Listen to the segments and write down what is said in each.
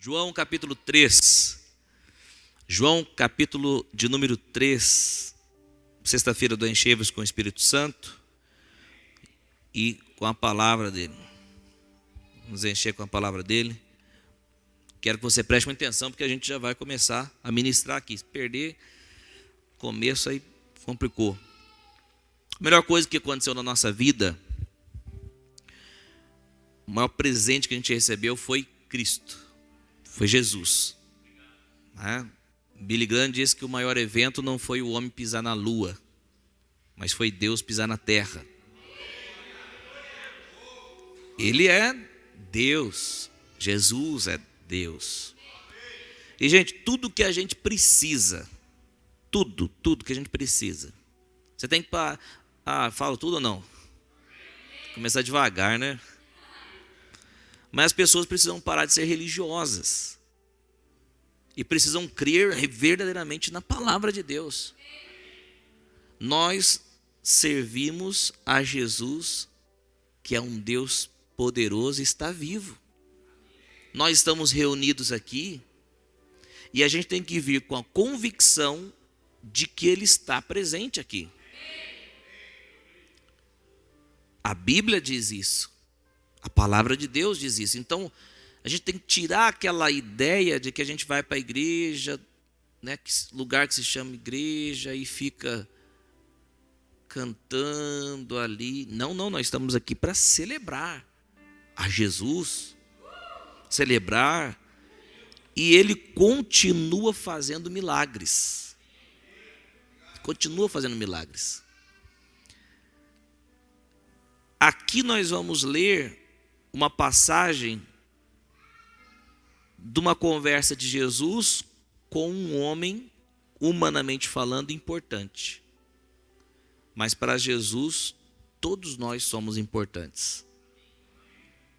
João capítulo 3. João capítulo de número 3. Sexta-feira do Enchei-vos com o Espírito Santo e com a palavra dele. Vamos encher com a palavra dele. Quero que você preste muita atenção, porque a gente já vai começar a ministrar aqui. Se perder começo, aí complicou. A melhor coisa que aconteceu na nossa vida, o maior presente que a gente recebeu foi Cristo, foi Jesus. Billy Graham diz que o maior evento não foi o homem pisar na lua, mas foi Deus pisar na terra. Ele é Deus, Jesus é Deus. E gente, tudo que a gente precisa, tudo que a gente precisa. Você tem que falo tudo ou não? Começar devagar, né? Mas as pessoas precisam parar de ser religiosas e precisam crer verdadeiramente na palavra de Deus. Nós servimos a Jesus, que é um Deus poderoso e está vivo. Nós estamos reunidos aqui e a gente tem que vir com a convicção de que Ele está presente aqui. A Bíblia diz isso. A palavra de Deus diz isso. Então, a gente tem que tirar aquela ideia de que a gente vai para a igreja, né, lugar que se chama igreja, e fica cantando ali. Não, nós estamos aqui para celebrar a Jesus, celebrar, e Ele continua fazendo milagres. Continua fazendo milagres. Aqui nós vamos ler uma passagem de uma conversa de Jesus com um homem, humanamente falando, importante. Mas para Jesus, todos nós somos importantes.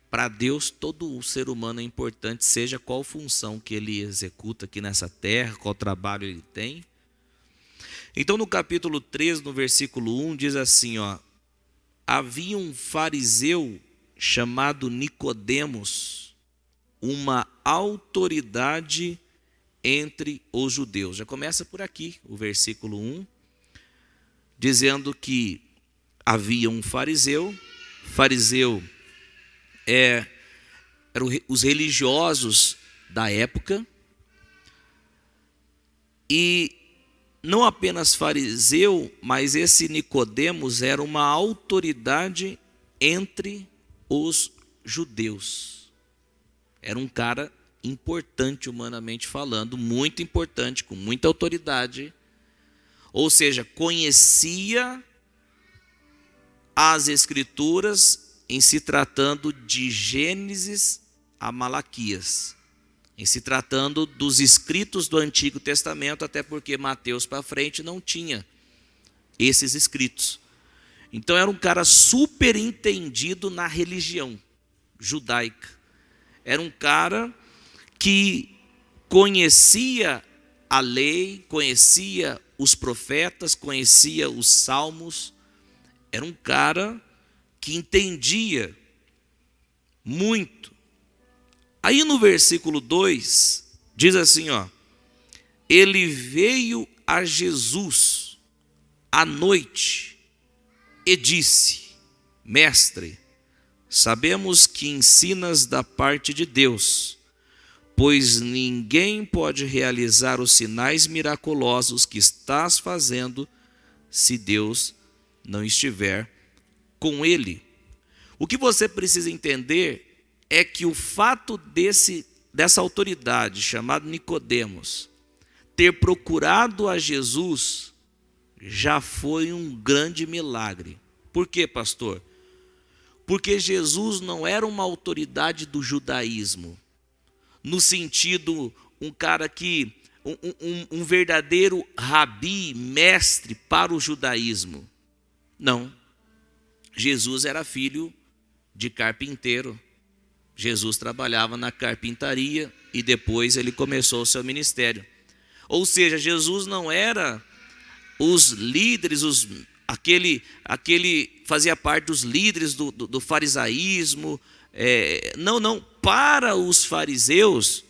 Para Deus, todo o ser humano é importante, seja qual função que ele executa aqui nessa terra, qual trabalho ele tem. Então, no capítulo 3, no versículo 1, diz assim, havia um fariseu chamado Nicodemos, uma autoridade entre os judeus. Já começa por aqui, o versículo 1, dizendo que havia um fariseu. Fariseu eram os religiosos da época, e não apenas fariseu, mas esse Nicodemos era uma autoridade entre os judeus. Era um cara importante humanamente falando, muito importante, com muita autoridade. Ou seja, conhecia as Escrituras em se tratando de Gênesis a Malaquias, em se tratando dos escritos do Antigo Testamento, até porque Mateus para frente não tinha esses escritos. Então era um cara super entendido na religião judaica. Era um cara que conhecia a lei, conhecia os profetas, conhecia os salmos. Era um cara que entendia muito. Aí no versículo 2, diz assim, ele veio a Jesus à noite e disse, mestre, sabemos que ensinas da parte de Deus, pois ninguém pode realizar os sinais miraculosos que estás fazendo se Deus não estiver com ele. O que você precisa entender é que o fato dessa autoridade, chamado Nicodemos, ter procurado a Jesus, já foi um grande milagre. Por quê, pastor? Porque Jesus não era uma autoridade do judaísmo, no sentido, um cara que, um verdadeiro rabi, mestre para o judaísmo. Não. Jesus era filho de carpinteiro. Jesus trabalhava na carpintaria e depois ele começou o seu ministério. Ou seja, Jesus não era os líderes, aquele fazia parte dos líderes do farisaísmo. Não. Para os fariseus,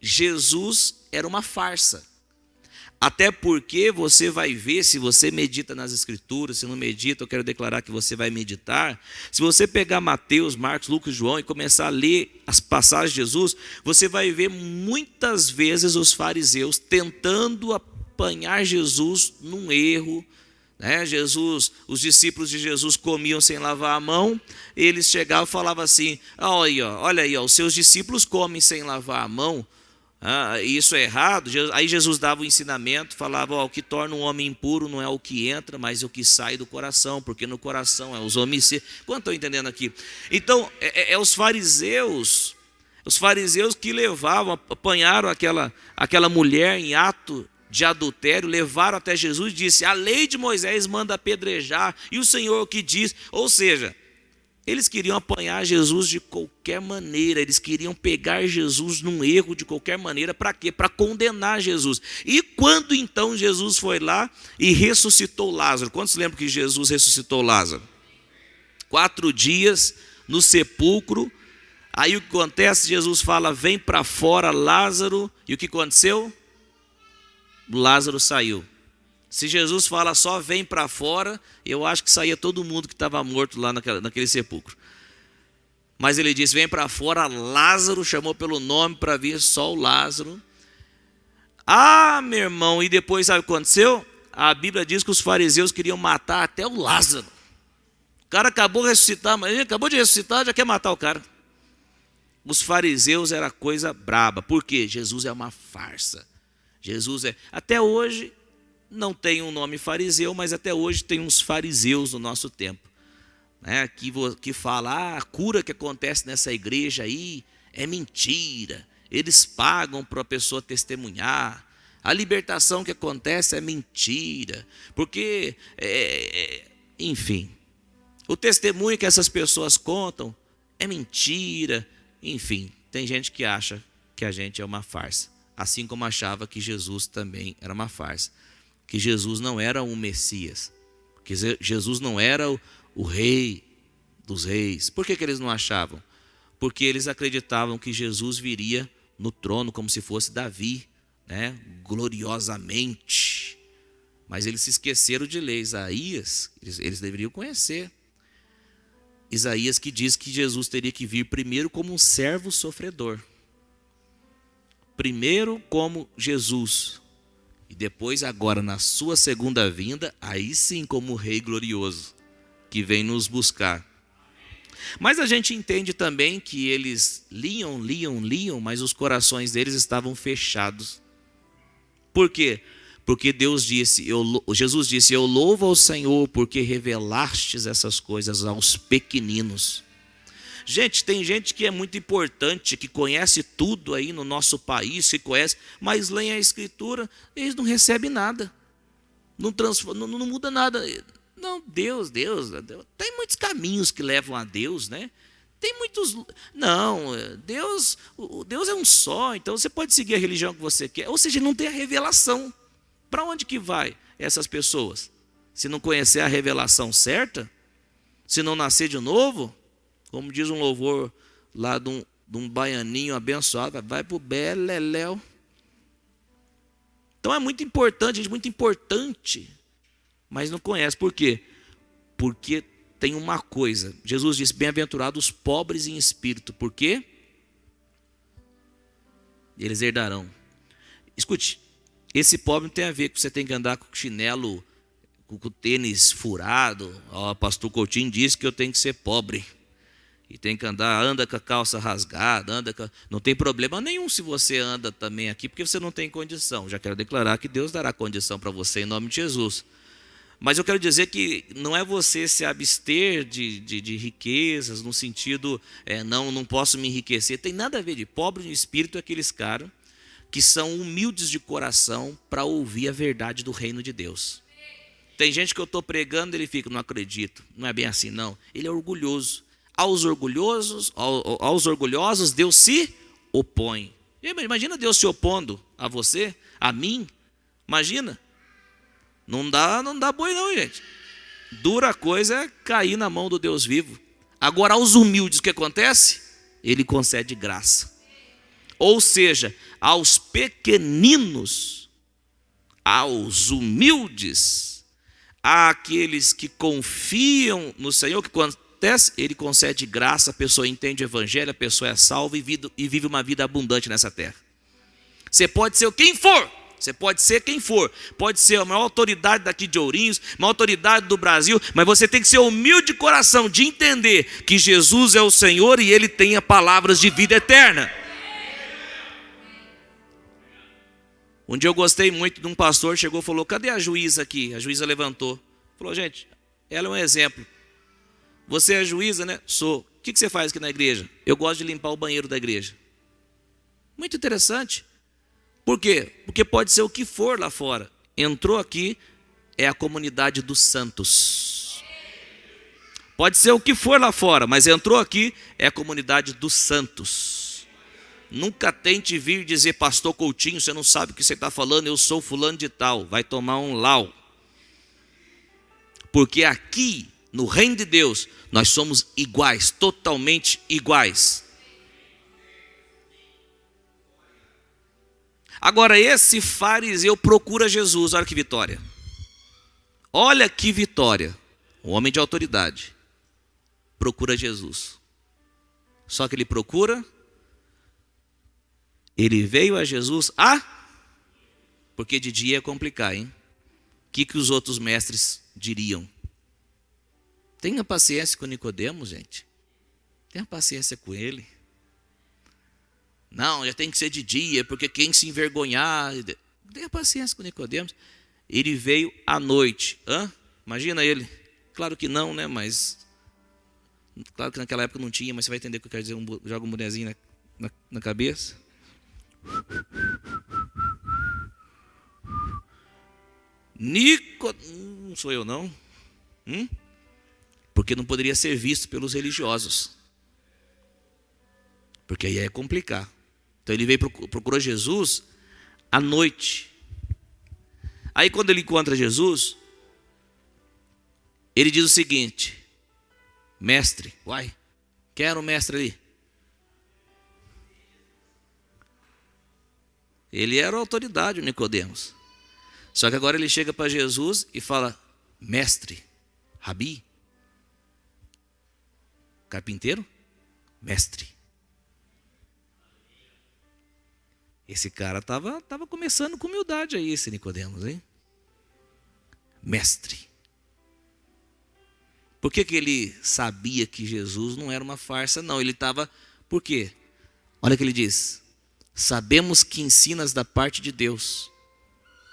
Jesus era uma farsa. Até porque você vai ver, se você medita nas Escrituras, se não medita, eu quero declarar que você vai meditar. Se você pegar Mateus, Marcos, Lucas e João e começar a ler as passagens de Jesus, você vai ver muitas vezes os fariseus tentando apanhar Jesus num erro. Os discípulos de Jesus comiam sem lavar a mão, eles chegavam e falavam assim: olha aí, os seus discípulos comem sem lavar a mão. Isso é errado. Aí Jesus dava o ensinamento, falava: o que torna um homem impuro não é o que entra, mas o que sai do coração, porque no coração é os homicídios. Quanto estou entendendo aqui? Então, os fariseus que apanharam aquela mulher em ato de adultério, levaram até Jesus e disse: a lei de Moisés manda apedrejar, e o Senhor o que diz? Ou seja, eles queriam apanhar Jesus de qualquer maneira, eles queriam pegar Jesus num erro de qualquer maneira. Para quê? Para condenar Jesus. E quando então Jesus foi lá e ressuscitou Lázaro? Quantos lembram que Jesus ressuscitou Lázaro? 4 dias no sepulcro. Aí o que acontece? Jesus fala: vem para fora Lázaro. E o que aconteceu? Lázaro saiu. Se Jesus fala só vem para fora, eu acho que saía todo mundo que estava morto lá naquele sepulcro. Mas ele disse: vem para fora Lázaro, chamou pelo nome para vir só o Lázaro. Meu irmão, e depois sabe o que aconteceu? A Bíblia diz que os fariseus queriam matar até o Lázaro. O cara acabou de ressuscitar, mas ele acabou de ressuscitar, já quer matar o cara. Os fariseus era coisa braba. Por quê? Jesus é uma farsa. Até hoje não tem um nome fariseu, mas até hoje tem uns fariseus no nosso tempo, que fala: a cura que acontece nessa igreja aí é mentira, eles pagam para a pessoa testemunhar, a libertação que acontece é mentira, porque, enfim, o testemunho que essas pessoas contam é mentira. Enfim, tem gente que acha que a gente é uma farsa, assim como achava que Jesus também era uma farsa, que Jesus não era um Messias, que Jesus não era o rei dos reis. Por que eles não achavam? Porque eles acreditavam que Jesus viria no trono como se fosse Davi, gloriosamente. Mas eles se esqueceram de ler Isaías. Eles deveriam conhecer Isaías, que diz que Jesus teria que vir primeiro como um servo sofredor, primeiro como Jesus, e depois, agora, na sua segunda vinda, aí sim como o Rei glorioso, que vem nos buscar. Mas a gente entende também que eles liam, mas os corações deles estavam fechados. Por quê? Porque Jesus disse: eu louvo ao Senhor porque revelastes essas coisas aos pequeninos. Gente, tem gente que é muito importante, que conhece tudo aí no nosso país, que conhece, mas leem a Escritura, eles não recebem nada, não muda nada. Não, Deus, tem muitos caminhos que levam a Deus, Tem muitos. Não, Deus é um só, então você pode seguir a religião que você quer. Ou seja, não tem a revelação. Para onde que vai essas pessoas? Se não conhecer a revelação certa, se não nascer de novo, como diz um louvor lá de um baianinho abençoado, vai para o beleléu. Então é muito importante, gente, muito importante, mas não conhece. Por quê? Porque tem uma coisa. Jesus disse: bem-aventurados os pobres em espírito. Por quê? Eles herdarão. Escute, esse pobre não tem a ver com você tem que andar com chinelo, com o tênis furado. O pastor Coutinho disse que eu tenho que ser pobre. E tem que anda com a calça rasgada, não tem problema nenhum se você anda também aqui, porque você não tem condição. Já quero declarar que Deus dará condição para você em nome de Jesus. Mas eu quero dizer que não é você se abster de riquezas, no sentido, não posso me enriquecer. Tem nada a ver de pobre no espírito, é aqueles caras que são humildes de coração para ouvir a verdade do reino de Deus. Tem gente que eu estou pregando, ele fica: não acredito, não é bem assim não. Ele é orgulhoso. Aos orgulhosos Deus se opõe. Imagina Deus se opondo a você, a mim. Imagina. Não dá boi não, gente. Dura coisa é cair na mão do Deus vivo. Agora, aos humildes, o que acontece? Ele concede graça. Ou seja, aos pequeninos, aos humildes, àqueles que confiam no Senhor, que acontece, Ele concede graça, a pessoa entende o Evangelho, a pessoa é salva e vive uma vida abundante nessa terra. Você pode ser quem for. Você pode ser quem for, pode ser a maior autoridade daqui de Ourinhos, a maior autoridade do Brasil, mas você tem que ser humilde de coração, de entender que Jesus é o Senhor e Ele tem palavras de vida eterna. Um dia eu gostei muito de um pastor, chegou e falou: cadê a juíza aqui? A juíza levantou, falou: gente, ela é um exemplo. Você é juíza, né? Sou. O que você faz aqui na igreja? Eu gosto de limpar o banheiro da igreja. Muito interessante. Por quê? Porque pode ser o que for lá fora. Entrou aqui, é a comunidade dos santos. Pode ser o que for lá fora, mas entrou aqui, é a comunidade dos santos. Nunca tente vir dizer: pastor Coutinho, você não sabe o que você está falando, eu sou fulano de tal. Vai tomar um lau. Porque aqui, no reino de Deus, nós somos iguais, totalmente iguais. Agora esse fariseu procura Jesus, olha que vitória. Olha que vitória. Um homem de autoridade procura Jesus. Só que ele procura, ele veio a Jesus porque de dia é complicar, hein? O que os outros mestres diriam? Tenha paciência com Nicodemos, gente. Tenha paciência com ele. Não, já tem que ser de dia, porque quem se envergonhar... Tenha paciência com Nicodemos. Ele veio à noite. Imagina ele. Claro que não, né? Mas... Claro que naquela época não tinha, mas você vai entender o que eu quero dizer. Joga um bonezinho na cabeça. Não sou eu não. Porque não poderia ser visto pelos religiosos. Porque aí é complicar. Então ele veio, procurou Jesus à noite. Aí quando ele encontra Jesus, ele diz o seguinte: mestre, quem era o mestre ali? Ele era a autoridade, o Nicodemos. Só que agora ele chega para Jesus e fala: mestre, rabi, carpinteiro, mestre. Esse cara estava começando com humildade aí, esse Nicodemos, hein? Mestre. Por que ele sabia que Jesus não era uma farsa? Não, ele estava... Por quê? Olha o que ele diz: sabemos que ensinas da parte de Deus,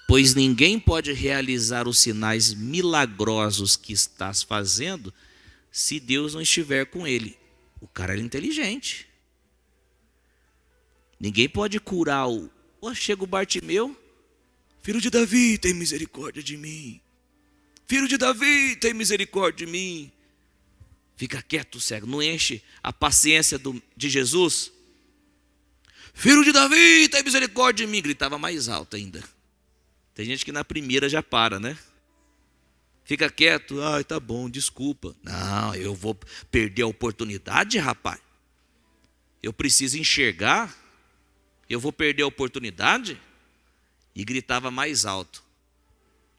pois ninguém pode realizar os sinais milagrosos que estás fazendo se Deus não estiver com ele. O cara era inteligente. Ninguém pode curar chega o Bartimeu: filho de Davi, tem misericórdia de mim. Filho de Davi, tem misericórdia de mim. Fica quieto, cego. Não enche a paciência de Jesus. Filho de Davi, tem misericórdia de mim. Gritava mais alto ainda. Tem gente que na primeira já para, né? Fica quieto. Tá bom, desculpa. Não, eu vou perder a oportunidade, rapaz. Eu preciso enxergar. Eu vou perder a oportunidade? E gritava mais alto.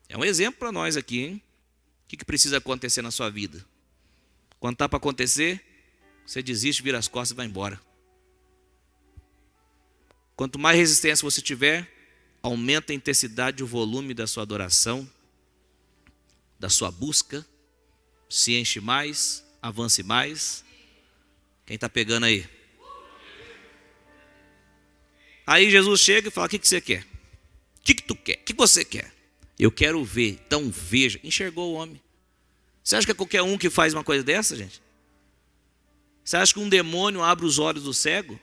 É um exemplo para nós aqui, hein? O que precisa acontecer na sua vida? Quando está para acontecer, você desiste, vira as costas e vai embora. Quanto mais resistência você tiver, aumenta a intensidade e o volume da sua adoração, da sua busca, se enche mais, avance mais. Quem está pegando aí? Aí Jesus chega e fala: o que você quer? O que tu quer? O que você quer? Eu quero ver. Então veja. Enxergou o homem. Você acha que é qualquer um que faz uma coisa dessa, gente? Você acha que um demônio abre os olhos do cego?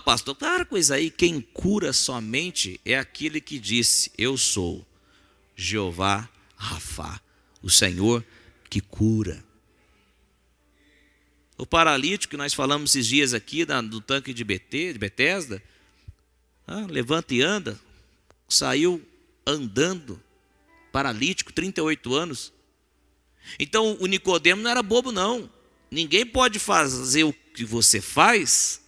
Pastor, claro, coisa aí. Quem cura somente é aquele que disse: eu sou Jeová Rafá, o Senhor que cura. O paralítico que nós falamos esses dias aqui do tanque de Betesda, levanta e anda, saiu andando, paralítico, 38 anos. Então o Nicodemo não era bobo não. Ninguém pode fazer o que você faz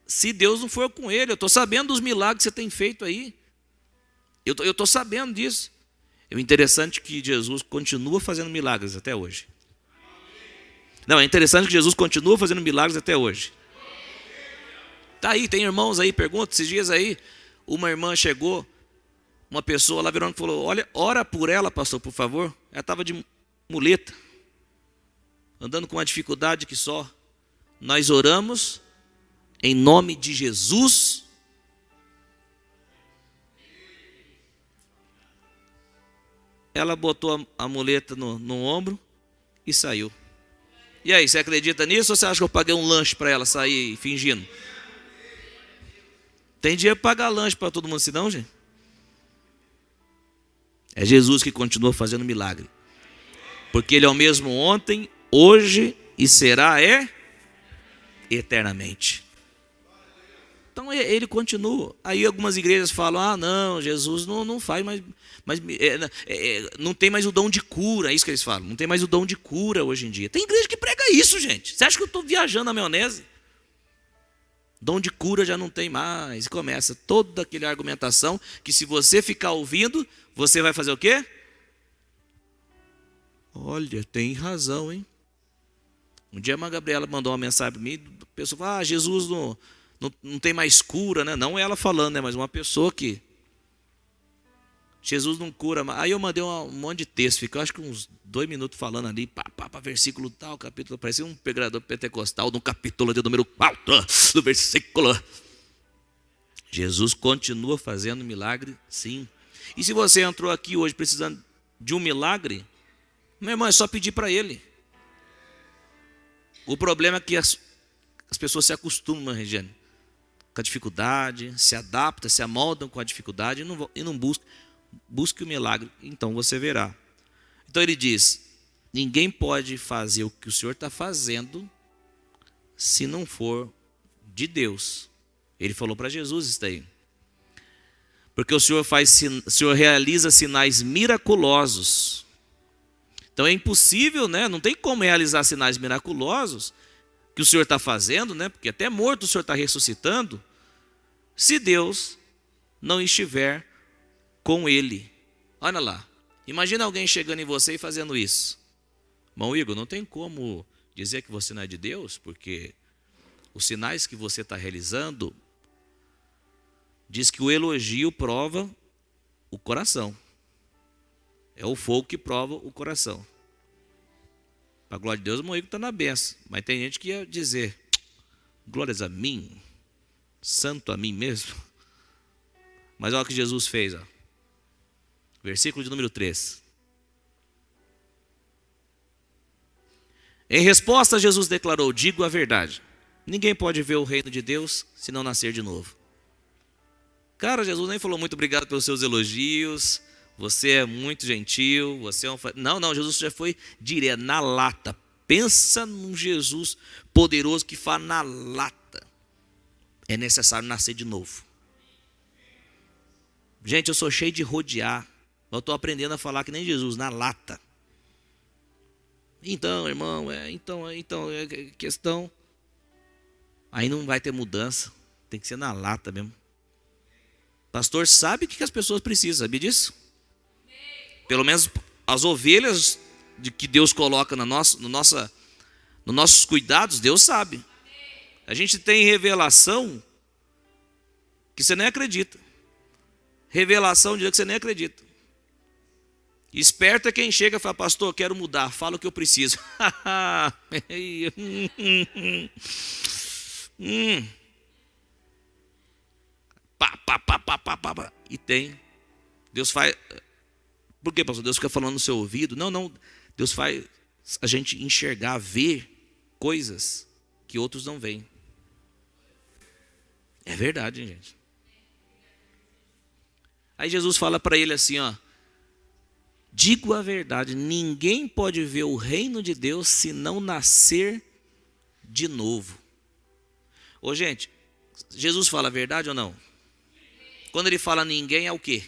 se Deus não for com ele. Eu estou sabendo dos milagres que você tem feito aí. Eu estou sabendo disso. É interessante que Jesus continua fazendo milagres até hoje. Não, é interessante que Jesus continua fazendo milagres até hoje. Tá aí, tem irmãos aí, pergunta, esses dias aí, uma irmã chegou, uma pessoa lá virando e falou, olha, ora por ela, pastor, por favor. Ela estava de muleta, andando com uma dificuldade que só. Nós oramos em nome de Jesus. Ela botou a muleta no ombro e saiu. E aí, você acredita nisso ou você acha que eu paguei um lanche para ela sair fingindo? Tem dinheiro para pagar lanche para todo mundo, senão, gente? É Jesus que continua fazendo milagre. Porque Ele é o mesmo ontem, hoje e será eternamente. Então Ele continua. Aí algumas igrejas falam, não, Jesus não faz mais não tem mais o dom de cura, é isso que eles falam. Não tem mais o dom de cura hoje em dia. Tem igreja que prega isso, gente. Você acha que eu estou viajando na maionese? Dom de cura já não tem mais. E começa toda aquela argumentação que se você ficar ouvindo, você vai fazer o quê? Olha, tem razão, hein? Um dia a irmã Gabriela mandou uma mensagem para mim, a pessoa falou, Jesus não tem mais cura, né? Não ela falando, né? Mas uma pessoa que Jesus não cura. Aí eu mandei um monte de texto, ficou acho que uns 2 minutos falando ali, versículo tal, capítulo, parecia um pregador pentecostal, no capítulo de número 4, do versículo. Jesus continua fazendo milagre, sim. E se você entrou aqui hoje precisando de um milagre, meu irmão, é só pedir para Ele. O problema é que as pessoas se acostumam, Regiane, com a dificuldade, se adaptam, se amoldam com a dificuldade e não buscam. Busque o milagre, então você verá. Então ele diz, ninguém pode fazer o que o Senhor está fazendo se não for de Deus. Ele falou para Jesus isso daí. Porque o Senhor realiza sinais miraculosos. Então é impossível, né? Não tem como realizar sinais miraculosos que o Senhor está fazendo, né? Porque até morto o Senhor está ressuscitando, se Deus não estiver com ele. Olha lá, imagina alguém chegando em você e fazendo isso. Irmão Igor, não tem como dizer que você não é de Deus, porque os sinais que você está realizando diz que o elogio prova o coração. É o fogo que prova o coração. Para a glória de Deus, o irmão Igor está na benção. Mas tem gente que ia dizer, glórias a mim, santo a mim mesmo. Mas olha o que Jesus fez, ó. Versículo de número 3. Em resposta, Jesus declarou, digo a verdade. Ninguém pode ver o reino de Deus se não nascer de novo. Cara, Jesus nem falou muito obrigado pelos seus elogios. Você é muito gentil. Você é um... Não, Jesus já foi direto, na lata. Pensa num Jesus poderoso que fala na lata. É necessário nascer de novo. Gente, eu sou cheio de rodear. Eu estou aprendendo a falar que nem Jesus, na lata. Então, irmão, questão. Aí não vai ter mudança. Tem que ser na lata mesmo. Pastor sabe o que as pessoas precisam, sabe disso? Pelo menos as ovelhas de que Deus coloca nos nossos cuidados, Deus sabe. A gente tem revelação que você nem acredita. Revelação de Deus que você nem acredita. Esperto é quem chega e fala, pastor, eu quero mudar, fala o que eu preciso. E tem. Deus faz. Por que, pastor? Deus fica falando no seu ouvido? Não. Deus faz a gente enxergar, ver coisas que outros não veem. É verdade, hein, gente? Aí Jesus fala para ele assim, ó. Digo a verdade, ninguém pode ver o reino de Deus se não nascer de novo. Ô gente, Jesus fala a verdade ou não? Quando ele fala ninguém, é o quê?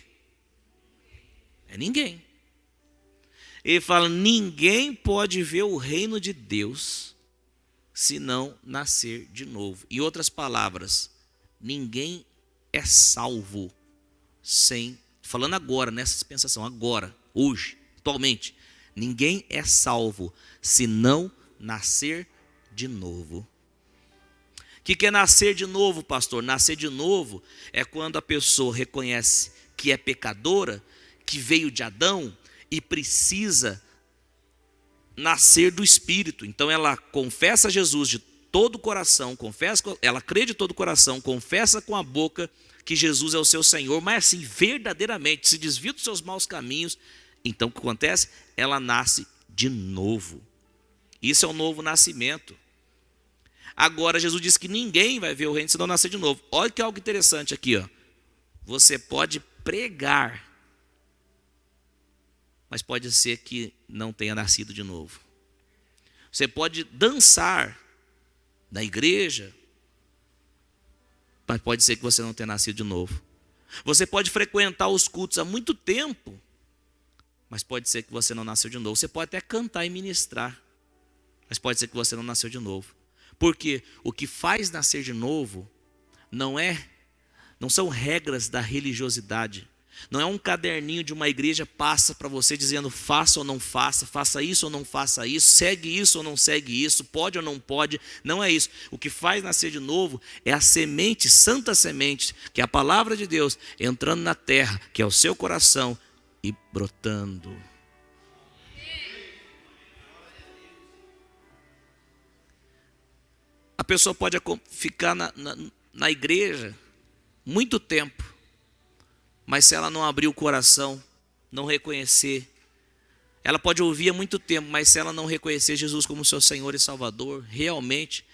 É ninguém. Ele fala, ninguém pode ver o reino de Deus se não nascer de novo. Em outras palavras, ninguém é salvo sem, falando agora, nessa dispensação, agora, hoje, atualmente, ninguém é salvo se não nascer de novo. O que é nascer de novo, pastor? Nascer de novo é quando a pessoa reconhece que é pecadora, que veio de Adão e precisa nascer do Espírito. Então ela confessa Jesus de todo o coração, ela crê de todo o coração, confessa com a boca que Jesus é o seu Senhor, mas assim, verdadeiramente, se desvia dos seus maus caminhos. Então o que acontece? Ela nasce de novo. Isso é o novo nascimento. Agora Jesus disse que ninguém vai ver o reino se não nascer de novo. Olha que algo interessante aqui, ó. Você pode pregar, mas pode ser que não tenha nascido de novo. Você pode dançar na igreja, mas pode ser que você não tenha nascido de novo. Você pode frequentar os cultos há muito tempo, mas pode ser que você não nasceu de novo. Você pode até cantar e ministrar, mas pode ser que você não nasceu de novo. Porque o que faz nascer de novo não são regras da religiosidade. Não é um caderninho de uma igreja passa para você dizendo faça ou não faça, faça isso ou não faça isso, segue isso ou não segue isso, pode ou não pode. Não é isso. O que faz nascer de novo é a semente, santa semente, que é a palavra de Deus, entrando na terra, que é o seu coração, e brotando. A pessoa pode ficar na igreja muito tempo, mas se ela não abrir o coração, não reconhecer, ela pode ouvir há muito tempo, mas se ela não reconhecer Jesus como seu Senhor e Salvador, realmente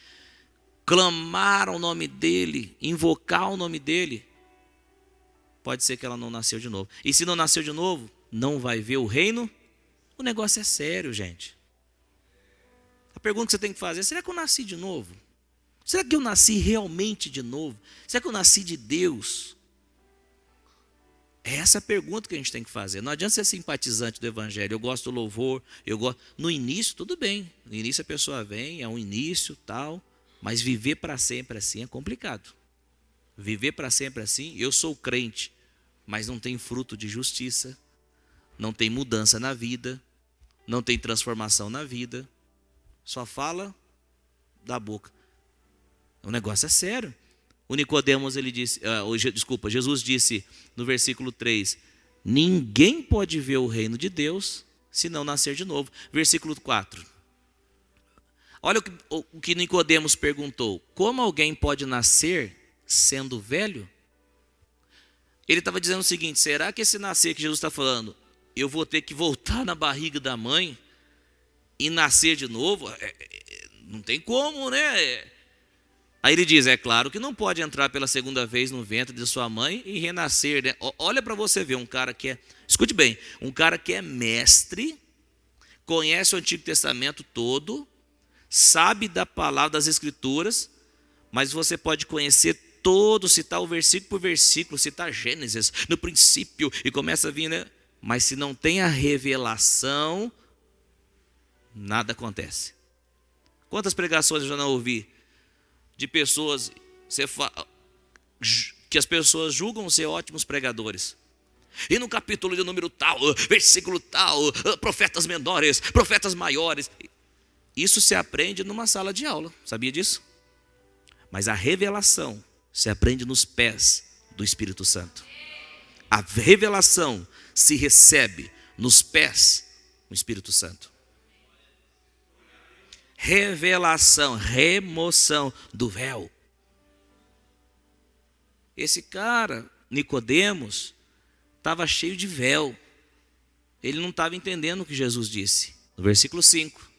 clamar ao nome dEle, invocar o nome dEle, pode ser que ela não nasceu de novo. E se não nasceu de novo, não vai ver o reino. O negócio é sério, gente. A pergunta que você tem que fazer é: será que eu nasci de novo? Será que eu nasci realmente de novo? Será que eu nasci de Deus? É essa a pergunta que a gente tem que fazer. Não adianta ser simpatizante do evangelho. Eu gosto do louvor, eu gosto. No início, tudo bem. No início a pessoa vem, é um início, tal. Mas viver para sempre assim é complicado. Viver para sempre assim, eu sou crente, mas não tem fruto de justiça, não tem mudança na vida, não tem transformação na vida, só fala da boca. O negócio é sério. O Nicodemos, Jesus disse no versículo 3, ninguém pode ver o reino de Deus se não nascer de novo. Versículo 4. Olha o que Nicodemos perguntou: como alguém pode nascer sendo velho? Ele estava dizendo o seguinte: será que esse nascer que Jesus está falando, eu vou ter que voltar na barriga da mãe e nascer de novo? Não tem como, né? Aí ele diz: é claro que não pode entrar pela segunda vez no ventre de sua mãe e renascer, né? Olha para você ver, um cara que escute bem, um cara que é mestre, conhece o Antigo Testamento todo, sabe da palavra das Escrituras, mas você pode conhecer todo, citar o versículo por versículo, citar Gênesis, no princípio, e começa a vir, né? Mas se não tem a revelação, nada acontece. Quantas pregações eu já não ouvi de pessoas que as pessoas julgam ser ótimos pregadores? E no capítulo de número tal, versículo tal, profetas menores, profetas maiores. Isso se aprende numa sala de aula, sabia disso? Mas a revelação se aprende nos pés do Espírito Santo. A revelação se recebe nos pés do Espírito Santo. Revelação, remoção do véu. Esse cara, Nicodemos, estava cheio de véu. Ele não estava entendendo o que Jesus disse. No versículo 5.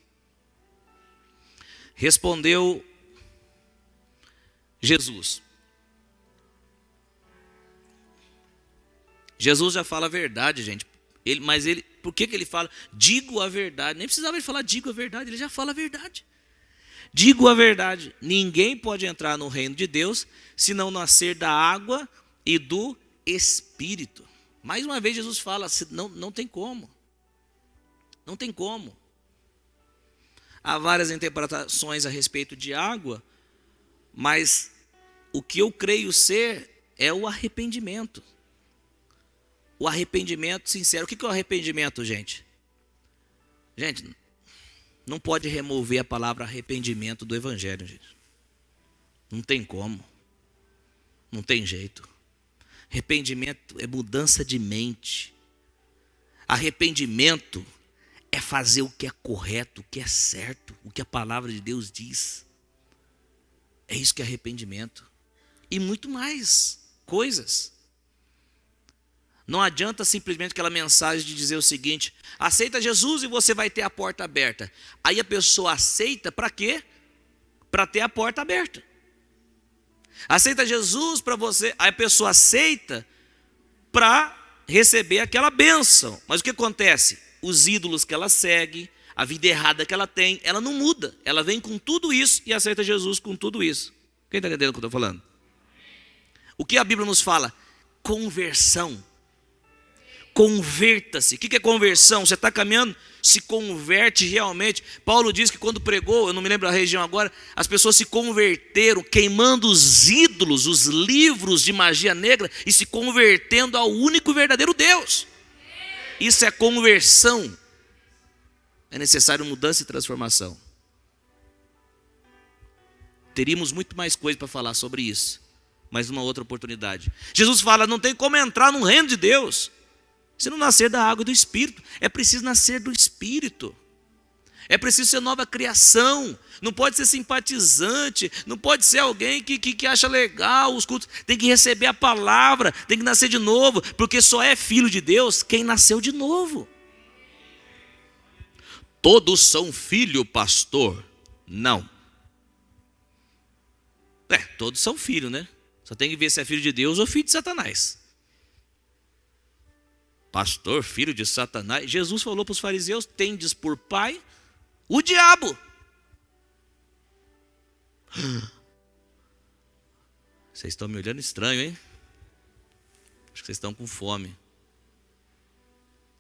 Respondeu Jesus. Jesus já fala a verdade, gente. Por que ele fala digo a verdade? Nem precisava ele falar digo a verdade, ele já fala a verdade. Digo a verdade, ninguém pode entrar no reino de Deus se não nascer da água e do Espírito. Mais uma vez Jesus fala, não tem como. Não tem como. há várias interpretações a respeito de água, mas o que eu creio ser é o arrependimento. O arrependimento sincero. O que é o arrependimento, gente? Gente, não pode remover a palavra arrependimento do evangelho, gente. Não tem como. Não tem jeito. Arrependimento é mudança de mente. Arrependimento é fazer o que é correto, o que é certo, o que a palavra de Deus diz. É isso que é arrependimento. E muito mais coisas. Não adianta simplesmente aquela mensagem de dizer o seguinte: aceita Jesus e você vai ter a porta aberta. Aí a pessoa aceita para quê? Para ter a porta aberta. Aceita Jesus para você, aí a pessoa aceita para receber aquela bênção. Mas o que acontece? Os ídolos que ela segue, a vida errada que ela tem, ela não muda. Ela vem com tudo isso e aceita Jesus com tudo isso. Quem está entendendo o que eu estou falando? O que a Bíblia nos fala? Conversão. Converta-se. O que é conversão? Você está caminhando, se converte realmente. Paulo diz que quando pregou, eu não me lembro a região agora, as pessoas se converteram, queimando os ídolos, os livros de magia negra e se convertendo ao único e verdadeiro Deus. Isso é conversão. É necessário mudança e transformação. Teríamos muito mais coisa para falar sobre isso, mas numa outra oportunidade. Jesus fala: não tem como entrar no reino de Deus se não nascer da água e do Espírito. É preciso nascer do Espírito. É preciso ser nova criação. Não pode ser simpatizante. Não pode ser alguém que acha legal os cultos. Tem que receber a palavra. Tem que nascer de novo. Porque só é filho de Deus quem nasceu de novo. Todos são filho, pastor? Não. Todos são filho, né? Só tem que ver se é filho de Deus ou filho de Satanás. Pastor, filho de Satanás. Jesus falou para os fariseus: tendes por pai o diabo. Vocês estão me olhando estranho, hein? Acho que vocês estão com fome.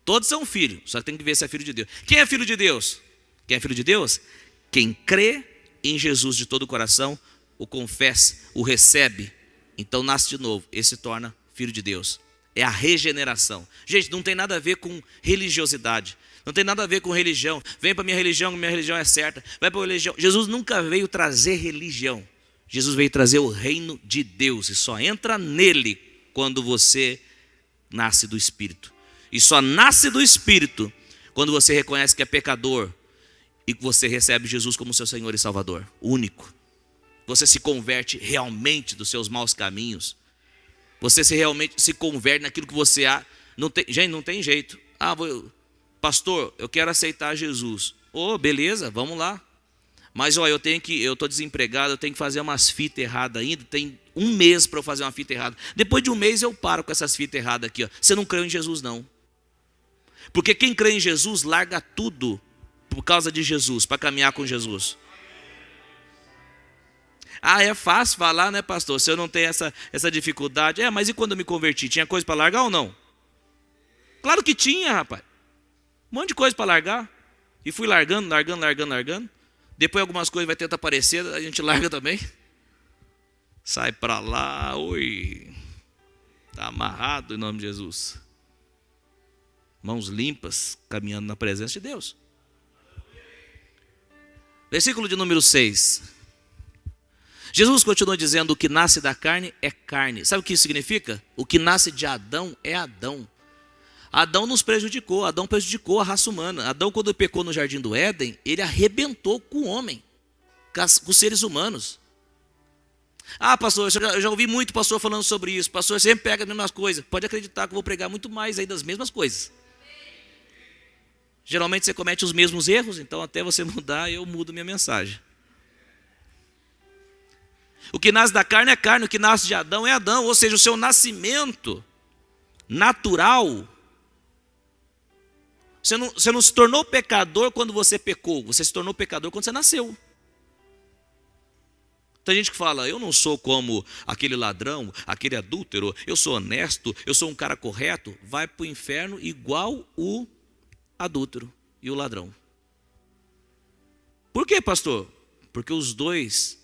Todos são filhos, só que tem que ver se é filho de Deus. Quem é filho de Deus? Quem é filho de Deus? Quem crê em Jesus de todo o coração, o confessa, o recebe, então nasce de novo. Esse se torna filho de Deus. É a regeneração. Gente, não tem nada a ver com religiosidade. Não tem nada a ver com religião. Vem para minha religião é certa. Vai para a religião. Jesus nunca veio trazer religião. Jesus veio trazer o reino de Deus. E só entra nele quando você nasce do Espírito. E só nasce do Espírito quando você reconhece que é pecador e que você recebe Jesus como seu Senhor e Salvador. Único. Você se converte realmente dos seus maus caminhos. Você realmente se converte naquilo que você há. Gente, não tem jeito. Pastor, eu quero aceitar Jesus. Beleza, vamos lá. Mas eu estou desempregado, eu tenho que fazer umas fitas erradas ainda. Tem um mês para eu fazer uma fita errada. Depois de um mês eu paro com essas fitas erradas aqui. Você não creu em Jesus, não. Porque quem crê em Jesus larga tudo por causa de Jesus, para caminhar com Jesus. É fácil falar, né, pastor? Se eu não tenho essa dificuldade. Mas e quando eu me converti? Tinha coisa para largar ou não? Claro que tinha, rapaz. Um monte de coisa para largar. E fui largando. Depois algumas coisas vai tentar aparecer, a gente larga também. Sai para lá, está amarrado em nome de Jesus. Mãos limpas, caminhando na presença de Deus. Versículo de número 6. Jesus continua dizendo: o que nasce da carne é carne. Sabe o que isso significa? O que nasce de Adão é Adão. Adão nos prejudicou, Adão prejudicou a raça humana. Adão, quando pecou no jardim do Éden, ele arrebentou com o homem, com os seres humanos. Pastor, eu já ouvi muito pastor falando sobre isso. Pastor sempre pega as mesmas coisas. Pode acreditar que eu vou pregar muito mais aí das mesmas coisas. Geralmente você comete os mesmos erros, então até você mudar, eu mudo minha mensagem. O que nasce da carne é carne, o que nasce de Adão é Adão. Ou seja, o seu nascimento natural. Você não se tornou pecador quando você pecou. Você se tornou pecador quando você nasceu. Tem gente que fala: eu não sou como aquele ladrão, aquele adúltero. Eu sou honesto, eu sou um cara correto. Vai para o inferno igual o adúltero e o ladrão. Por quê, pastor? Porque os dois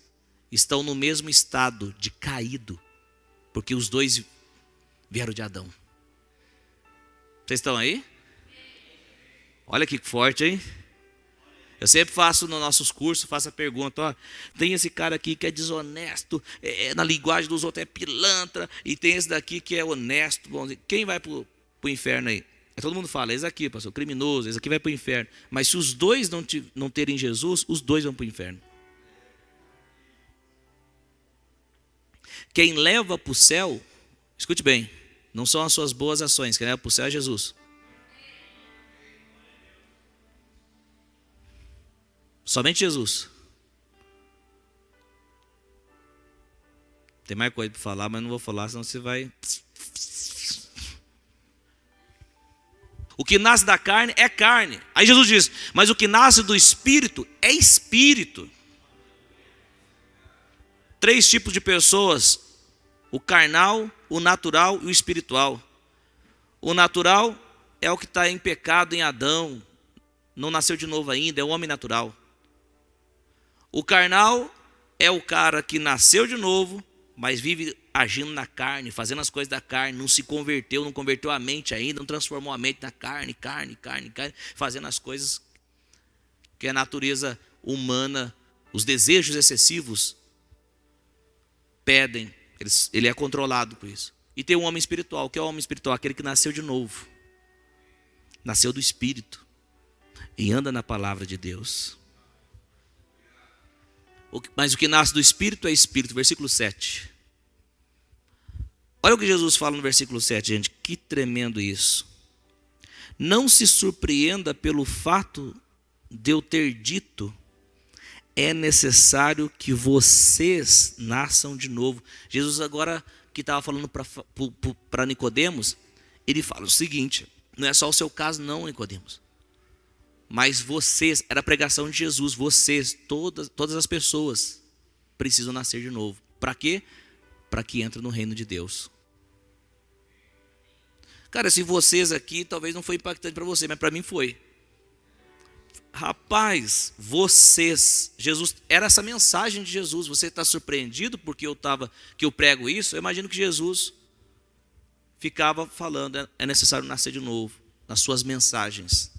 estão no mesmo estado de caído. Porque os dois vieram de Adão. Vocês estão aí? Olha que forte, hein? Eu sempre faço nos nossos cursos, faço a pergunta, ó, tem esse cara aqui que é desonesto, na linguagem dos outros é pilantra, e tem esse daqui que é honesto. Bom, quem vai para o inferno aí? Todo mundo fala, esse aqui, pastor, criminoso, esse aqui vai para o inferno. Mas se os dois não terem Jesus, os dois vão para o inferno. Quem leva para o céu, escute bem, não são as suas boas ações, quem leva para o céu é Jesus. Somente Jesus. Tem mais coisa para falar, mas não vou falar, senão você vai... O que nasce da carne é carne. Aí Jesus diz, mas o que nasce do Espírito é Espírito. 3 tipos de pessoas: o carnal, o natural e o espiritual. O natural é o que está em pecado em Adão, não nasceu de novo ainda, é o homem natural. O carnal é o cara que nasceu de novo, mas vive agindo na carne, fazendo as coisas da carne, não se converteu, não converteu a mente ainda, não transformou a mente na carne, fazendo as coisas que a natureza humana, os desejos excessivos pedem. Ele é controlado por isso. E tem o homem espiritual. O que é o homem espiritual? Aquele que nasceu de novo, nasceu do Espírito e anda na palavra de Deus. Mas o que nasce do Espírito é Espírito. Versículo 7. Olha o que Jesus fala no versículo 7, gente. Que tremendo isso. Não se surpreenda pelo fato de eu ter dito, é necessário que vocês nasçam de novo. Jesus agora, que estava falando para Nicodemos, ele fala o seguinte, não é só o seu caso não, Nicodemos. Mas vocês, era a pregação de Jesus, vocês, todas as pessoas precisam nascer de novo. Para quê? Para que entrem no reino de Deus. Cara, se vocês aqui, talvez não foi impactante para você, mas para mim foi. Rapaz, vocês, Jesus, era essa mensagem de Jesus. Você está surpreendido porque que eu prego isso? Eu imagino que Jesus ficava falando, é necessário nascer de novo, nas suas mensagens.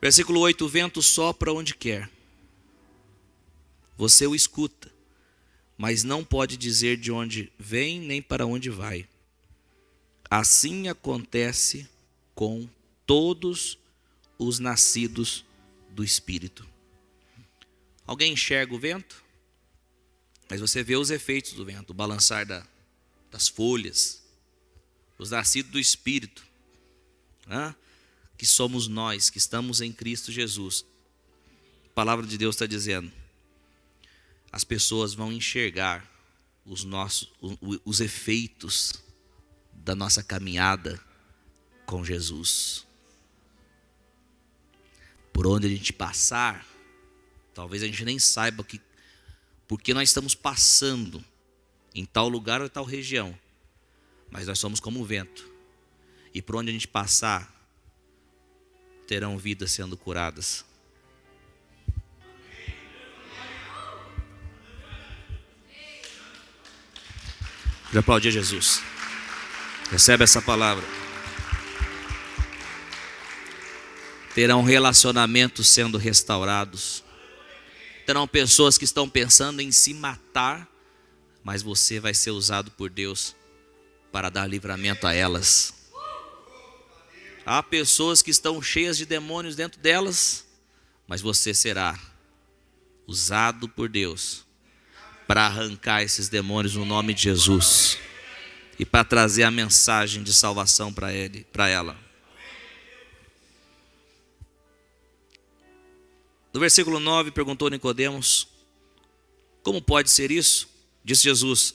Versículo 8, o vento sopra onde quer. Você o escuta, mas não pode dizer de onde vem nem para onde vai. Assim acontece com todos os nascidos do Espírito. Alguém enxerga o vento? Mas você vê os efeitos do vento, o balançar das folhas. Os nascidos do Espírito, né? Que somos nós, que estamos em Cristo Jesus. A palavra de Deus está dizendo, as pessoas vão enxergar os efeitos da nossa caminhada com Jesus. Por onde a gente passar, talvez a gente nem saiba porque nós estamos passando em tal lugar ou tal região, mas nós somos como o vento, e por onde a gente passar, terão vidas sendo curadas. Já aplaudir Jesus. Recebe essa palavra. Terão relacionamentos sendo restaurados. Terão pessoas que estão pensando em se matar, mas você vai ser usado por Deus para dar livramento a elas. Há pessoas que estão cheias de demônios dentro delas, mas você será usado por Deus para arrancar esses demônios no nome de Jesus e para trazer a mensagem de salvação para ela. No versículo 9, perguntou Nicodemos, como pode ser isso? Disse Jesus,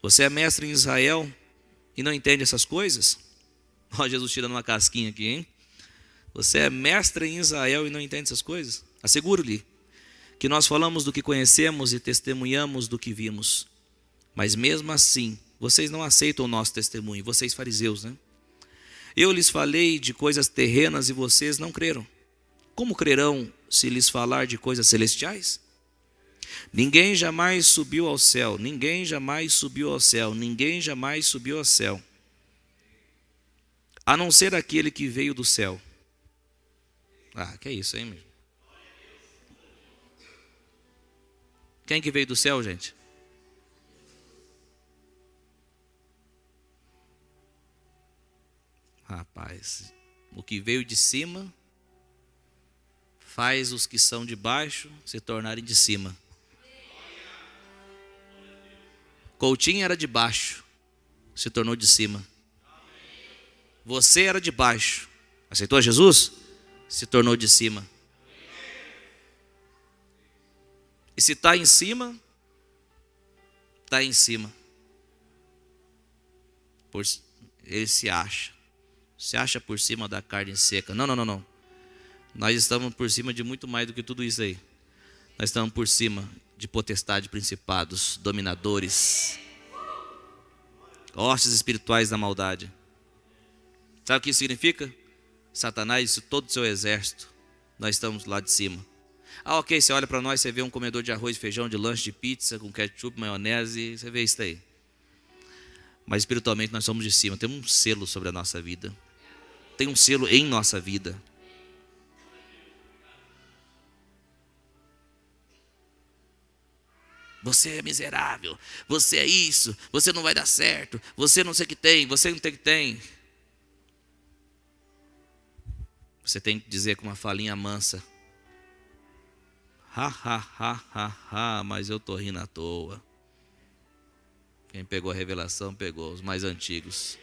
você é mestre em Israel e não entende essas coisas? Ó, Jesus tirando uma casquinha aqui, hein? Você é mestre em Israel e não entende essas coisas? Asseguro-lhe que nós falamos do que conhecemos e testemunhamos do que vimos. Mas mesmo assim, vocês não aceitam o nosso testemunho, vocês fariseus, né? Eu lhes falei de coisas terrenas e vocês não creram. como crerão se lhes falar de coisas celestiais? Ninguém jamais subiu ao céu, ninguém jamais subiu ao céu, ninguém jamais subiu ao céu, a não ser aquele que veio do céu. Que é isso, hein, meu? Quem que veio do céu, gente? Rapaz, o que veio de cima faz os que são de baixo se tornarem de cima. Coutinho era de baixo, se tornou de cima. Você era de baixo, aceitou Jesus? Se tornou de cima. E se está em cima, está em cima. Ele se acha por cima da carne seca. Não. Nós estamos por cima de muito mais do que tudo isso aí. Nós estamos por cima de potestade, principados, dominadores, hostes espirituais da maldade. Sabe o que isso significa? Satanás e todo o seu exército. Nós estamos lá de cima. Ok, você olha para nós, você vê um comedor de arroz, feijão, de lanche, de pizza, com ketchup, maionese, você vê isso aí. Mas espiritualmente nós somos de cima. Temos um selo sobre a nossa vida. Tem um selo em nossa vida. Você é miserável, você é isso, você não vai dar certo, você não sei o que tem, você não tem o que tem. Você tem que dizer com uma falinha mansa: mas eu estou rindo à toa. Quem pegou a revelação, pegou, os mais antigos.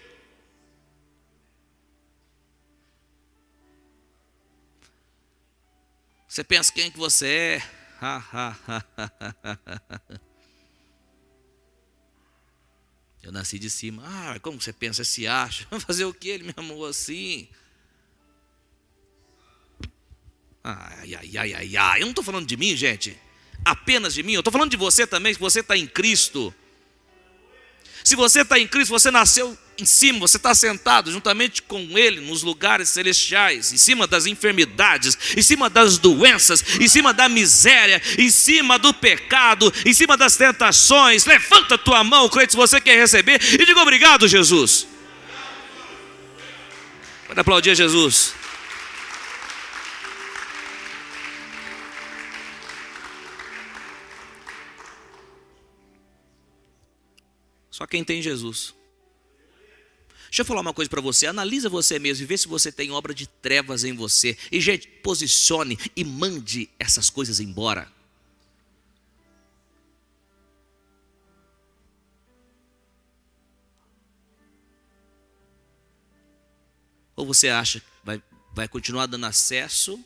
Você pensa quem que você é? Eu nasci de cima. Como você pensa, se acha? Fazer o que? Ele me amou assim. Eu não estou falando de mim, gente. Apenas de mim. Eu estou falando de você também, que você está em Cristo. Se você está em Cristo, você nasceu em cima, você está sentado juntamente com Ele nos lugares celestiais, em cima das enfermidades, em cima das doenças, em cima da miséria, em cima do pecado, em cima das tentações. Levanta a tua mão, crente, se você quer receber, e diga obrigado, Jesus. Pode aplaudir a Jesus. Só quem tem Jesus. Deixa eu falar uma coisa para você. Analisa você mesmo e vê se você tem obra de trevas em você. E, gente, posicione e mande essas coisas embora. Ou você acha que vai continuar dando acesso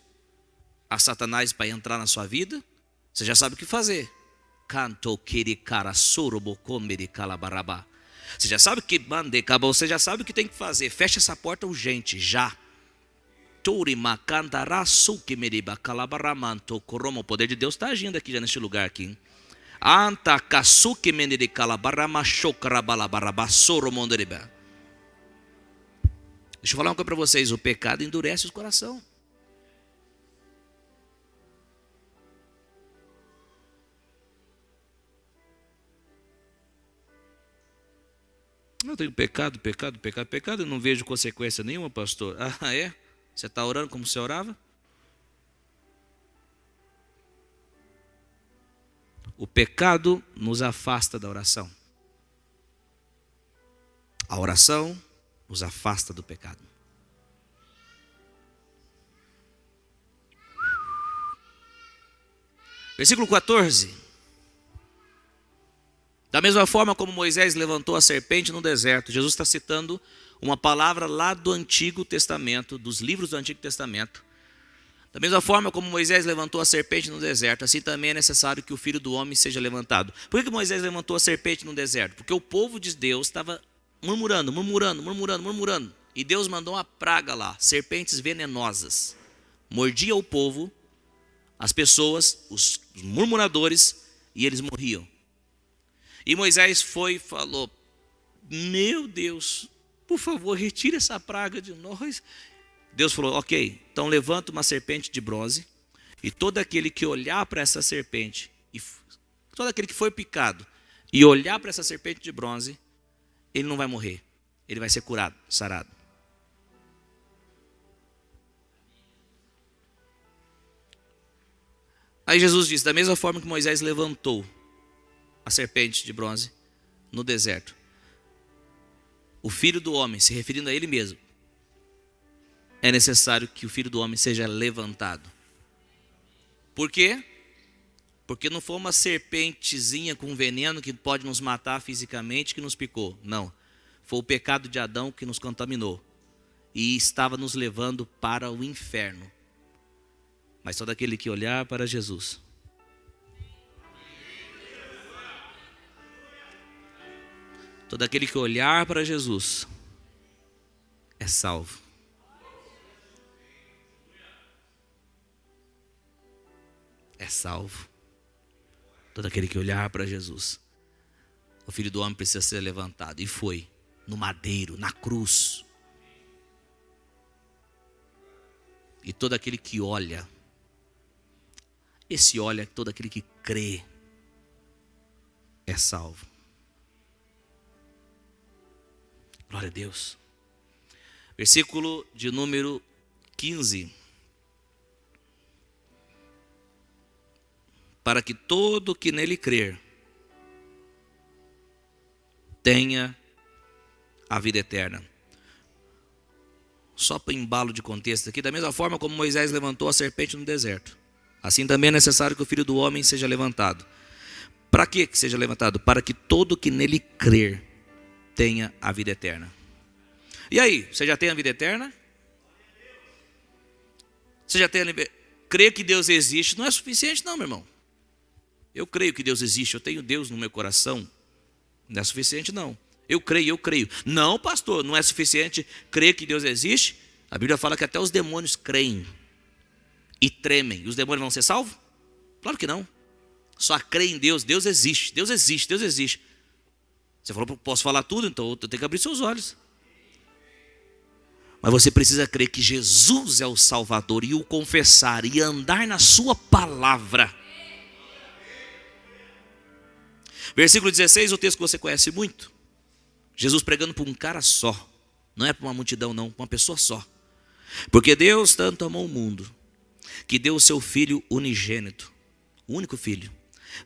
a Satanás para entrar na sua vida? Você já sabe o que fazer. Você já sabe que você já sabe o que tem que fazer. Fecha essa porta urgente, já. O poder de Deus está agindo aqui já neste lugar aqui. Deixa eu falar uma coisa para vocês. O pecado endurece o coração. Eu tenho pecado, eu não vejo consequência nenhuma, pastor. É? Você está orando como você orava? O pecado nos afasta da oração. A oração nos afasta do pecado. Versículo 14. Da mesma forma como Moisés levantou a serpente no deserto, Jesus está citando uma palavra lá do Antigo Testamento, dos livros do Antigo Testamento. Da mesma forma como Moisés levantou a serpente no deserto, assim também é necessário que o Filho do Homem seja levantado. Por que Moisés levantou a serpente no deserto? Porque o povo de Deus estava murmurando. E Deus mandou uma praga lá, serpentes venenosas. Mordia o povo, as pessoas, os murmuradores, e eles morriam. E Moisés foi e falou: meu Deus, por favor, retire essa praga de nós. Deus falou, ok, então levanta uma serpente de bronze, e todo aquele que olhar para essa serpente, todo aquele que foi picado, e olhar para essa serpente de bronze, ele não vai morrer, ele vai ser curado, sarado. Aí Jesus disse, da mesma forma que Moisés levantou a serpente de bronze no deserto, o Filho do Homem, se referindo a ele mesmo, é necessário que o Filho do Homem seja levantado. Por quê? Porque não foi uma serpentezinha com veneno que pode nos matar fisicamente que nos picou. Não. Foi o pecado de Adão que nos contaminou e estava nos levando para o inferno. Mas todo aquele que olhar para Jesus, todo aquele que olhar para Jesus é salvo. É salvo. Todo aquele que olhar para Jesus. O Filho do Homem precisa ser levantado. E foi no madeiro, na cruz. E todo aquele que olha, esse olha, todo aquele que crê, é salvo. Glória a Deus. Versículo de número 15. Para que todo que nele crer tenha a vida eterna. Só para embalo de contexto aqui, da mesma forma como Moisés levantou a serpente no deserto, assim também é necessário que o Filho do Homem seja levantado. Para que seja levantado? Para que todo que nele crer tenha a vida eterna. E aí, você já tem a vida eterna? Você já tem a crer que Deus existe não é suficiente não, meu irmão. Eu creio que Deus existe, eu tenho Deus no meu coração. Não é suficiente não. Eu creio. Não, pastor, não é suficiente crer que Deus existe? A Bíblia fala que até os demônios creem e tremem. E os demônios vão ser salvos? Claro que não. Só crê em Deus. Deus existe. Você falou, posso falar tudo? Então eu tenho que abrir seus olhos. Mas você precisa crer que Jesus é o Salvador e o confessar e andar na sua palavra. Versículo 16, o texto que você conhece muito. Jesus pregando para um cara só. Não é para uma multidão não, para uma pessoa só. Porque Deus tanto amou o mundo, que deu o seu Filho unigênito, o único Filho,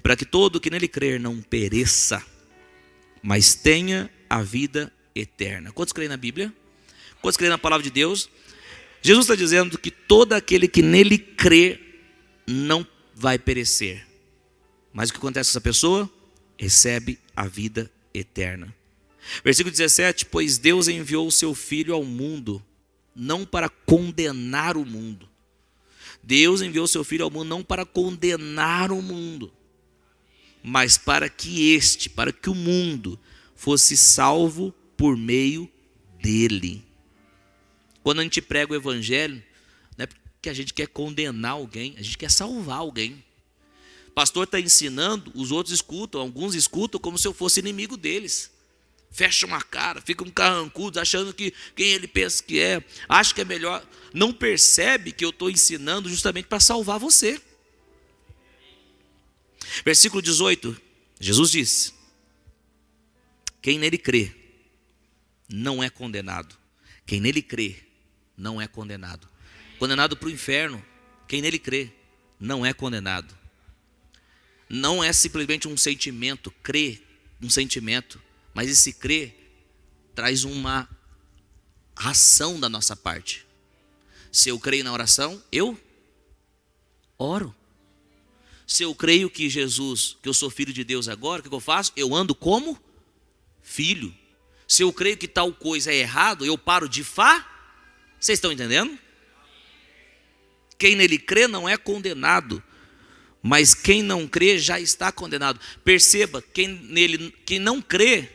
para que todo que nele crer não pereça, mas tenha a vida eterna. Quantos creem na Bíblia? Quantos creem na palavra de Deus? Jesus está dizendo que todo aquele que nele crê não vai perecer. Mas o que acontece com essa pessoa? Recebe a vida eterna. Versículo 17, pois Deus enviou o seu Filho ao mundo, não para condenar o mundo. Deus enviou o seu Filho ao mundo não para condenar o mundo, mas para que o mundo fosse salvo por meio dele. Quando a gente prega o evangelho, não é porque a gente quer condenar alguém, a gente quer salvar alguém. O pastor está ensinando, os outros escutam, alguns escutam como se eu fosse inimigo deles. Fecham a cara, ficam carrancudos, achando que quem ele pensa que é, acha que é melhor. Não percebe que eu estou ensinando justamente para salvar você. Versículo 18, Jesus disse: quem nele crê não é condenado. Quem nele crê não é condenado. Condenado para o inferno. Quem nele crê não é condenado. Não é simplesmente um sentimento, crer, um sentimento. Mas esse crer traz uma ação da nossa parte. Se eu creio na oração, eu oro. Se eu creio que Jesus, que eu sou filho de Deus agora, o que eu faço? Eu ando como filho. Se eu creio que tal coisa é errado, eu paro de Vocês estão entendendo? Quem nele crê não é condenado, mas quem não crê já está condenado. Perceba, quem não crê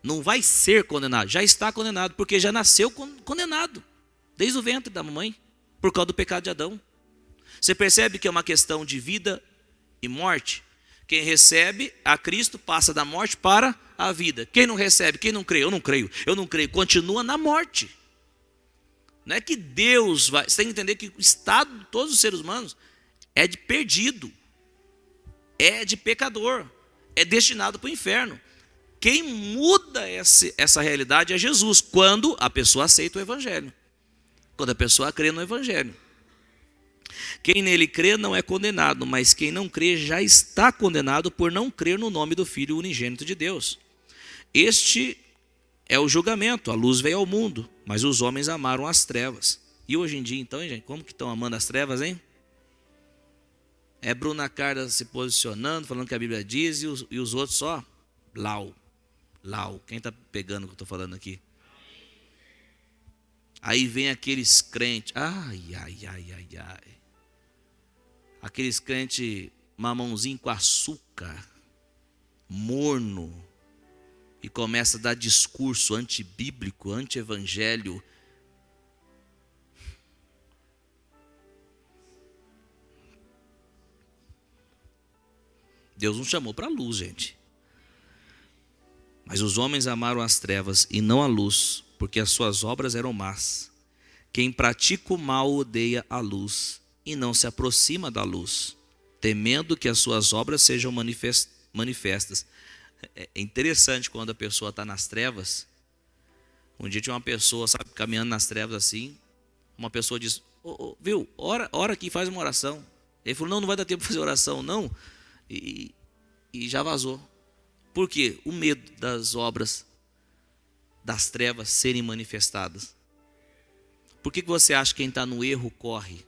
não vai ser condenado, já está condenado, porque já nasceu condenado, desde o ventre da mamãe, por causa do pecado de Adão. Você percebe que é uma questão de vida e morte? Quem recebe a Cristo passa da morte para a vida. Quem não recebe, quem não crê, eu não creio, continua na morte. Não é que Deus vai... Você tem que entender que o estado de todos os seres humanos é de perdido, é de pecador, é destinado para o inferno. Quem muda essa realidade é Jesus, quando a pessoa aceita o Evangelho, quando a pessoa crê no Evangelho. Quem nele crê não é condenado, mas quem não crê já está condenado por não crer no nome do Filho unigênito de Deus. Este é o julgamento, a luz veio ao mundo, mas os homens amaram as trevas. E hoje em dia, então, gente, como que estão amando as trevas, hein? É Bruna Carla se posicionando, falando que a Bíblia diz, e os outros só, lau. Quem está pegando o que eu estou falando aqui? Aí vem aqueles crentes, ai. Aqueles crentes mamãozinho com açúcar, morno, e começa a dar discurso antibíblico, anti-evangelho. Deus nos chamou para a luz, gente. Mas os homens amaram as trevas e não a luz, porque as suas obras eram más. Quem pratica o mal odeia a luz e não se aproxima da luz, temendo que as suas obras sejam manifestas. É interessante quando a pessoa está nas trevas. Um dia tinha uma pessoa, sabe, caminhando nas trevas assim. Uma pessoa disse, viu, ora aqui, faz uma oração. Ele falou, não vai dar tempo de fazer oração, não. E já vazou. Por quê? O medo das obras das trevas serem manifestadas. Por que você acha que quem está no erro corre?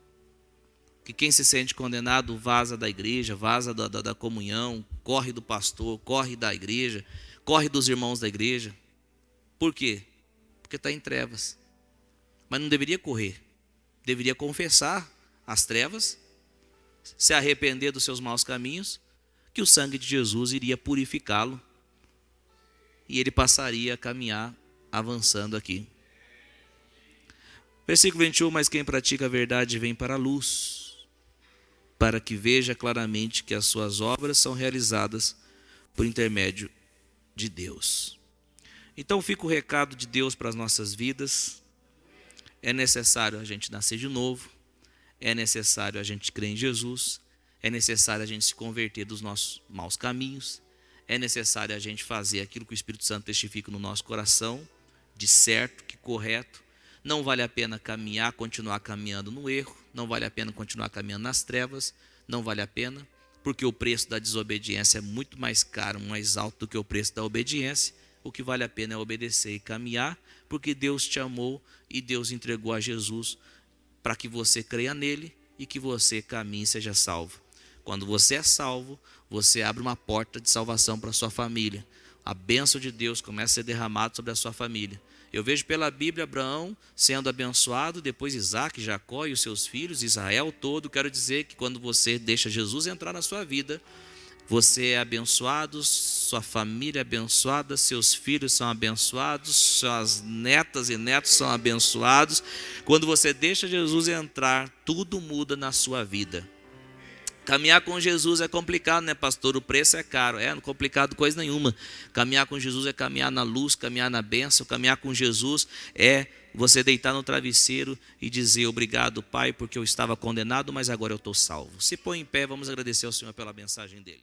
Que quem se sente condenado vaza da igreja, vaza da comunhão, corre do pastor, corre da igreja, corre dos irmãos da igreja. Por quê? Porque está em trevas. Mas não deveria correr. Deveria confessar as trevas, se arrepender dos seus maus caminhos, que o sangue de Jesus iria purificá-lo e ele passaria a caminhar avançando aqui. Versículo 21, mas quem pratica a verdade vem para a luz, para que veja claramente que as suas obras são realizadas por intermédio de Deus. Então fica o recado de Deus para as nossas vidas. É necessário a gente nascer de novo, é necessário a gente crer em Jesus, é necessário a gente se converter dos nossos maus caminhos, é necessário a gente fazer aquilo que o Espírito Santo testifica no nosso coração, de certo, que correto. Não vale a pena continuar caminhando no erro, não vale a pena continuar caminhando nas trevas, não vale a pena, porque o preço da desobediência é muito mais caro, mais alto do que o preço da obediência. O que vale a pena é obedecer e caminhar, porque Deus te amou e Deus entregou a Jesus para que você creia nele e que você caminhe e seja salvo. Quando você é salvo, você abre uma porta de salvação para a sua família. A bênção de Deus começa a ser derramada sobre a sua família. Eu vejo pela Bíblia Abraão sendo abençoado, depois Isaac, Jacó e os seus filhos, Israel todo. Quero dizer que quando você deixa Jesus entrar na sua vida, você é abençoado, sua família é abençoada, seus filhos são abençoados, suas netas e netos são abençoados. Quando você deixa Jesus entrar, tudo muda na sua vida. Caminhar com Jesus é complicado, né, pastor? O preço é caro. Não é complicado coisa nenhuma. Caminhar com Jesus é caminhar na luz, caminhar na bênção. Caminhar com Jesus é você deitar no travesseiro e dizer obrigado, Pai, porque eu estava condenado, mas agora eu estou salvo. Se põe em pé, vamos agradecer ao Senhor pela mensagem dele.